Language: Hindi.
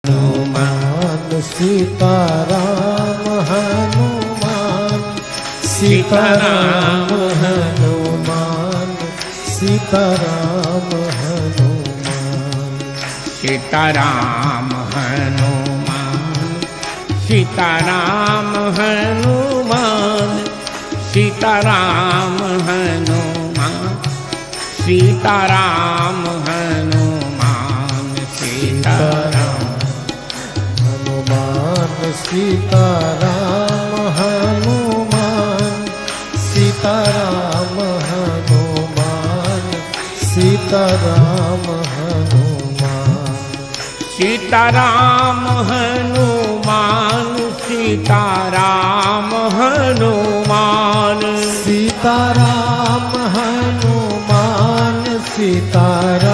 हनुमान सीताराम हनुमान सीताराम हनुमान सीताराम हनुमान सीताराम हनुमान सीताराम हनुमान सीताराम हनुमान सीताराम हनुमान सीताराम हनुमान सीताराम हनुमान सीताराम हनुमान सीताराम हनुमान सीताराम हनुमान सीताराम हनुमान सीताराम हनुमान सीताराम